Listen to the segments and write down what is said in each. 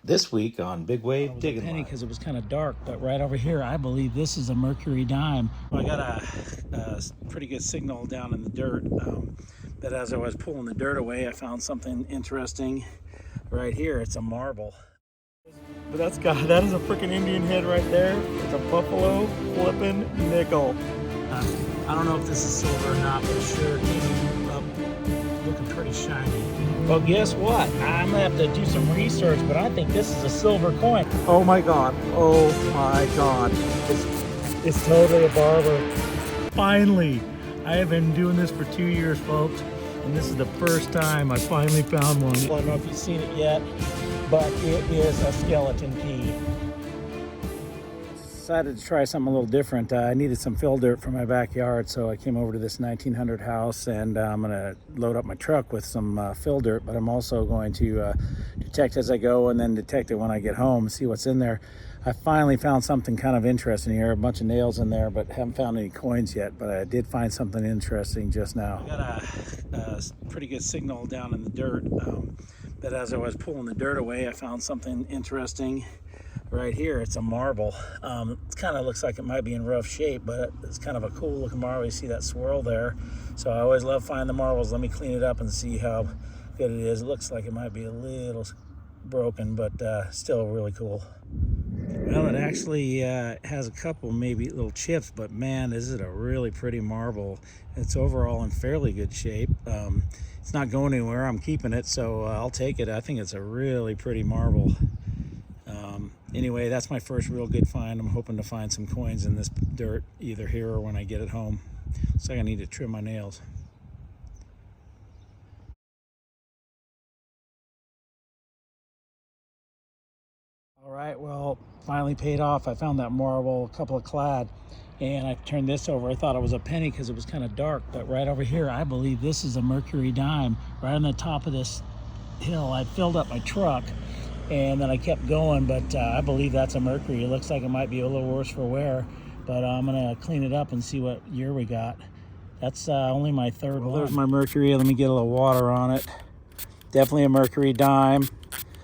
This week on Big Wave Digging penny Live. because it was kind of dark, but right over here I believe this is a mercury dime. I got a pretty good signal down in the dirt, but as I was pulling the dirt away I found something interesting right here. It's a marble, but that is a freaking Indian head right there. It's a buffalo flipping nickel. I don't know if this is silver or not, but it sure came up looking pretty shiny. Well, guess what? I'm gonna have to do some research, but I think this is a silver coin. Oh my god! Oh my god! It's totally a barber. Finally, I have been doing this for 2 years, folks, and this is the first time I finally found one. I don't know if you've seen it yet, but it is a skeleton key. Decided to try something a little different. I needed some fill dirt for my backyard, so I came over to this 1900 house, and I'm going to load up my truck with some fill dirt, but I'm also going to detect as I go and then detect it when I get home, see what's in there. I finally found something kind of interesting here, a bunch of nails in there, but haven't found any coins yet, but I did find something interesting just now. I got a pretty good signal down in the dirt, but as I was pulling the dirt away, I found something interesting right here. It's a marble. It kind of looks like it might be in rough shape, but it's kind of a cool looking marble. You see that swirl there. So I always love finding the marbles. Let me clean it up and see how good it is. It looks like it might be a little broken, but still really cool. Well, it actually has a couple maybe little chips, but man, is it a really pretty marble. It's overall in fairly good shape. It's not going anywhere. I'm keeping it, so I'll take it. I think it's a really pretty marble. Anyway, that's my first real good find. I'm hoping to find some coins in this dirt, either here or when I get it home. Looks like I need to trim my nails. All right, well, finally paid off. I found that marble, a couple of clad, and I turned this over. I thought it was a penny because it was kind of dark, but right over here, I believe this is a mercury dime. Right on the top of this hill, I filled up my truck, and then I kept going, but I believe that's a mercury. It looks like it might be a little worse for wear, but I'm gonna clean it up and see what year we got. That's only my third one. There's my mercury. Let me get a little water on it. Definitely a mercury dime.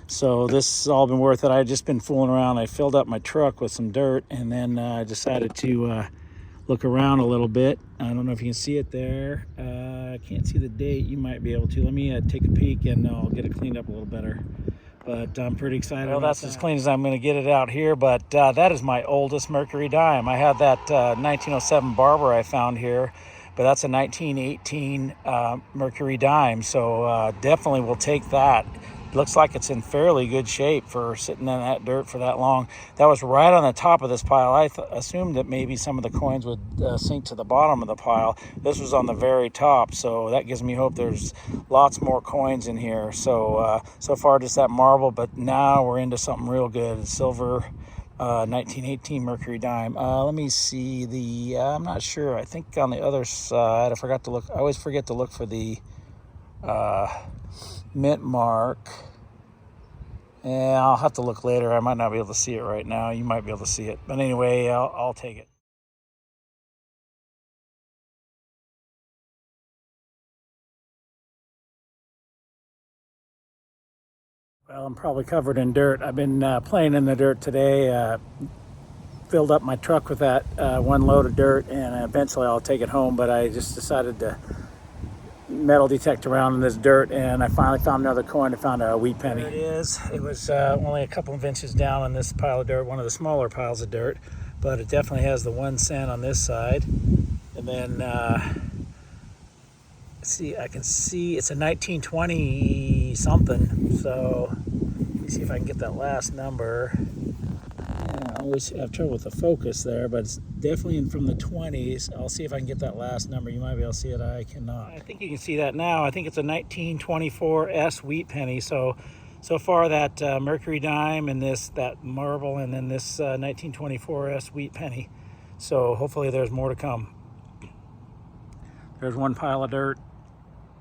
So this has all been worth it. I've just been fooling around. I filled up my truck with some dirt, and then I decided to look around a little bit. I don't know if you can see it there. I can't see the date. You might be able to. Let me take a peek, and I'll get it cleaned up a little better. But I'm pretty excited. Well, that's as clean as I'm going to get it out here, but that is my oldest mercury dime. I had that 1907 Barber I found here, but that's a 1918 mercury dime, so definitely will take that. Looks like it's in fairly good shape for sitting in that dirt for that long. That was right on the top of this pile. I assumed that maybe some of the coins would sink to the bottom of the pile. This was on the very top, so that gives me hope there's lots more coins in here. So so far just that marble, but now we're into something real good. Silver 1918 mercury dime. Let me see the, I'm not sure. I think on the other side, I forgot to look. I always forget to look for the mint mark. Yeah, I'll have to look later. I might not be able to see it right now. You might be able to see it. But anyway, I'll take it. Well, I'm probably covered in dirt. I've been playing in the dirt today. Filled up my truck with that one load of dirt, and eventually I'll take it home. But I just decided to metal detect around in this dirt, and I finally found another coin. I found a wheat penny. There it is. It was only a couple of inches down on this pile of dirt, one of the smaller piles of dirt, but it definitely has the 1 cent on this side. And then see, I can see it's a 1920 something. So let me see if I can get that last number. I always have trouble with the focus there, but it's definitely in from the 20s. I'll see if I can get that last number. You might be able to see it. I cannot. I think you can see that now. I think it's a 1924 S wheat penny. So far that mercury dime and that marble, and then this 1924 S wheat penny. So hopefully there's more to come. There's one pile of dirt.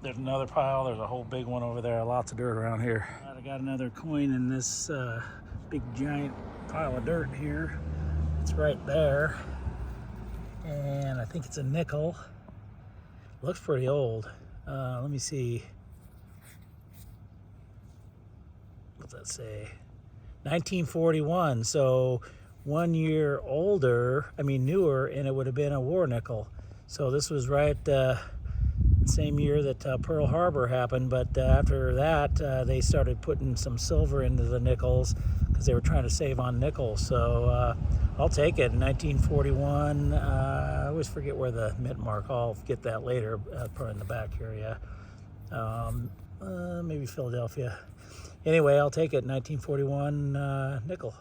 There's another pile. There's a whole big one over there. Lots of dirt around here. I got another coin in this big giant pile of dirt here. It's right there, and I think it's a nickel. Looks pretty old. Let me see. What's that say? 1941. So 1 year older, I mean newer, and it would have been a war nickel. So this was right same year that Pearl Harbor happened, but after that they started putting some silver into the nickels because they were trying to save on nickels. So I'll take it. 1941. I always forget where the mint mark. I'll get that later. Probably in the back here. Yeah. Maybe Philadelphia. Anyway, I'll take it. 1941 nickel.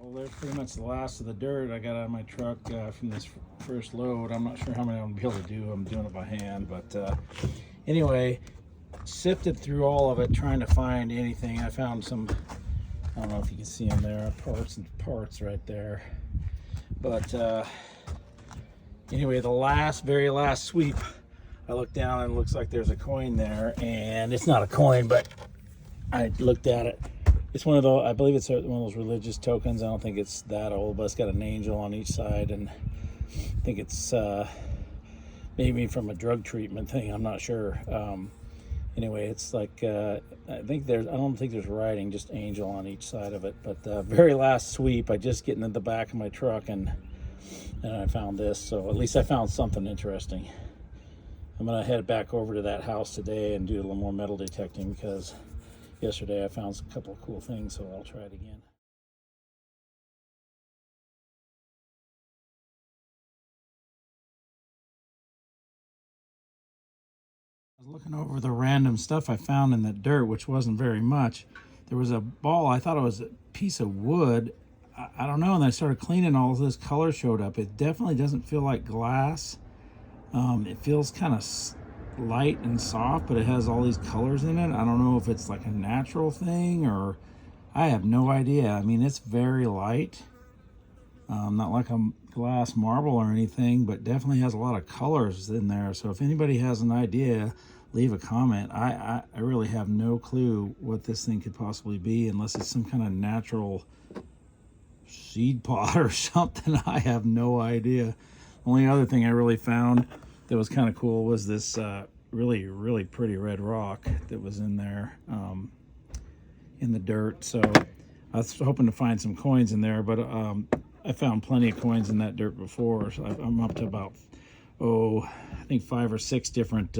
Well, there's pretty much the last of the dirt I got out of my truck from this first load. I'm not sure how many I'm going to be able to do. I'm doing it by hand. But anyway, sifted through all of it trying to find anything. I found some, I don't know if you can see them there, parts and parts right there. But anyway, the very last sweep, I looked down and it looks like there's a coin there. And it's not a coin, but I looked at it. It's one of those, I believe it's one of those religious tokens. I don't think it's that old, but it's got an angel on each side, and I think it's maybe from a drug treatment thing. I'm not sure. Anyway, it's like I don't think there's writing, just angel on each side of it. But the very last sweep, I just getting in the back of my truck, and I found this. So at least I found something interesting. I'm gonna head back over to that house today and do a little more metal detecting because yesterday I found a couple of cool things, so I'll try it again. I was looking over the random stuff I found in the dirt, which wasn't very much. There was a ball, I thought it was a piece of wood. I don't know, and I started cleaning, all this color showed up. It definitely doesn't feel like glass. It feels kind of light and soft, but it has all these colors in it. I don't know if it's like a natural thing or I have no idea. I mean, it's very light. Not like a glass marble or anything, but definitely has a lot of colors in there. So if anybody has an idea, leave a comment. I really have no clue what this thing could possibly be unless it's some kind of natural seed pod or something. I have no idea. Only other thing I really found that was kind of cool was this really, really pretty red rock that was in there in the dirt. So I was hoping to find some coins in there, but I found plenty of coins in that dirt before. So I'm up to about, I think 5 or 6 different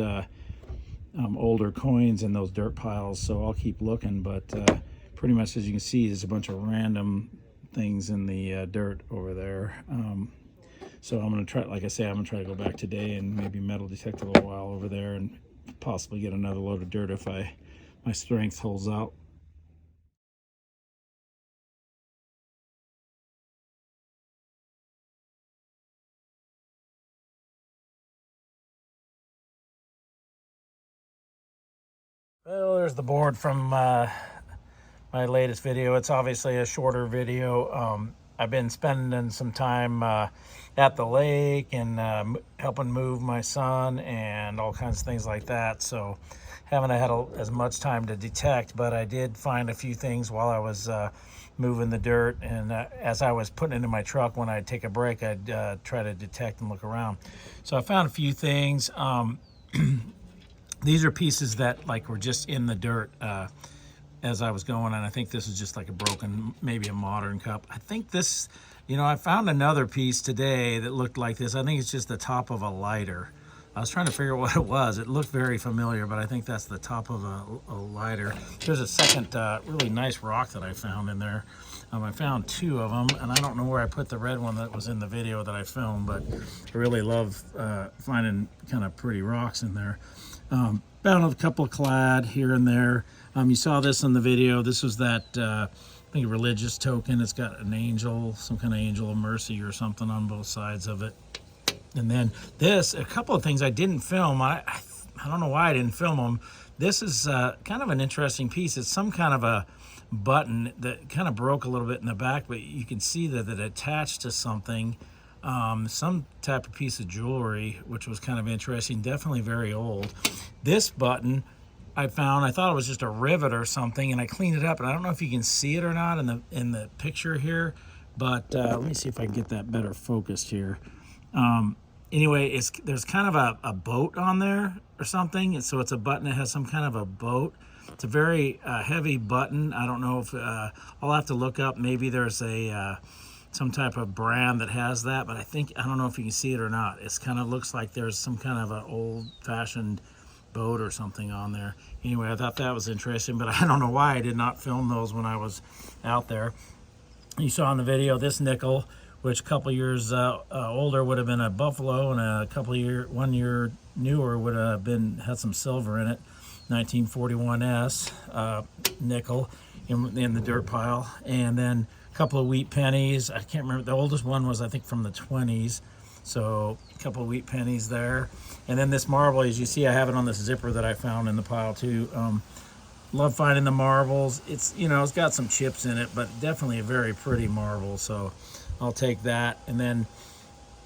older coins in those dirt piles. So I'll keep looking, but pretty much as you can see, there's a bunch of random things in the dirt over there. So I'm going to try, like I say, I'm going to try to go back today and maybe metal detect a little while over there and possibly get another load of dirt if my strength holds out. Well, there's the board from my latest video. It's obviously a shorter video. I've been spending some time at the lake and helping move my son and all kinds of things like that. So haven't had as much time to detect, but I did find a few things while I was moving the dirt. And as I was putting it in my truck, when I'd take a break, I'd try to detect and look around. So I found a few things. These are pieces that were just in the dirt as I was going, and I think this is just like a broken, maybe a modern cup. I think this, I found another piece today that looked like this. I think it's just the top of a lighter. I was trying to figure out what it was. It looked very familiar, but I think that's the top of a lighter. There's a second really nice rock that I found in there. I found 2 of them, and I don't know where I put the red one that was in the video that I filmed, but I really love finding kind of pretty rocks in there. Found a couple of clad here and there. You saw this in the video. This was that, I think, a religious token. It's got an angel, some kind of angel of mercy or something on both sides of it. And then this, a couple of things I didn't film. I don't know why I didn't film them. This is kind of an interesting piece. It's some kind of a button that kind of broke a little bit in the back, but you can see that it attached to something. Some type of piece of jewelry, which was kind of interesting, definitely very old. This button I thought it was just a rivet or something, and I cleaned it up, and I don't know if you can see it or not in the picture here, but let me see if I can get that better focused here. anyway, there's kind of a boat on there or something. And so it's a button that has some kind of a boat. It's a very heavy button. I don't know if I'll have to look up. Maybe there's a some type of brand that has that, but I don't know if you can see it or not. It's kind of looks like there's some kind of an old-fashioned boat or something on there. Anyway, I thought that was interesting, but I don't know why I did not film those when I was out there. You saw in the video this nickel, which a couple years older would have been a buffalo, and a couple year 1 year newer would have had some silver in it. 1941s nickel in the dirt pile, and then a couple of wheat pennies. I can't remember, the oldest one was I think from the 20s, so a couple of wheat pennies there. And then this marble, as you see, I have it on this zipper that I found in the pile too. Love finding the marbles. It's, you know, it's got some chips in it, but definitely a very pretty marble, so I'll take that. And then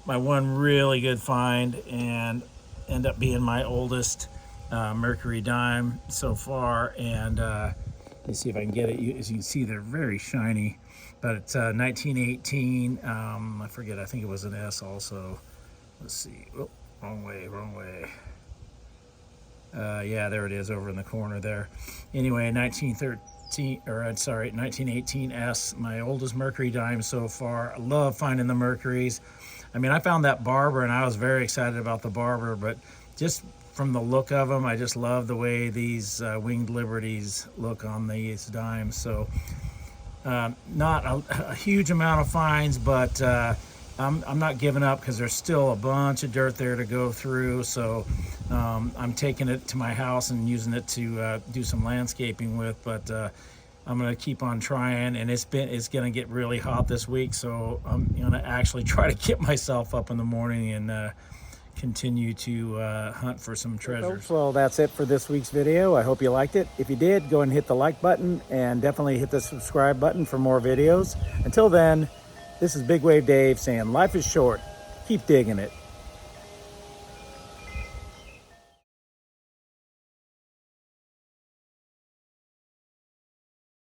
my one really good find, and end up being my oldest mercury dime so far, and let's see if I can get it. As you can see, they're very shiny, but it's 1918. I forget, I think it was an S also. Let's see. Oh, wrong way. Yeah, there it is over in the corner there. Anyway, 1918 S, my oldest mercury dime so far. I love finding the mercuries. I mean, I found that Barber, and I was very excited about the Barber, but just from the look of them, I just love the way these Winged Liberties look on these dimes. So not a huge amount of finds, but I'm not giving up, because there's still a bunch of dirt there to go through. So I'm taking it to my house and using it to do some landscaping with, but I'm going to keep on trying. And it's going to get really hot this week, so I'm going to actually try to get myself up in the morning and continue to hunt for some treasures. Well, that's it for this week's video. I hope you liked it. If you did, go and hit the like button, and definitely hit the subscribe button for more videos. Until then, this is Big Wave Dave saying life is short. Keep digging it.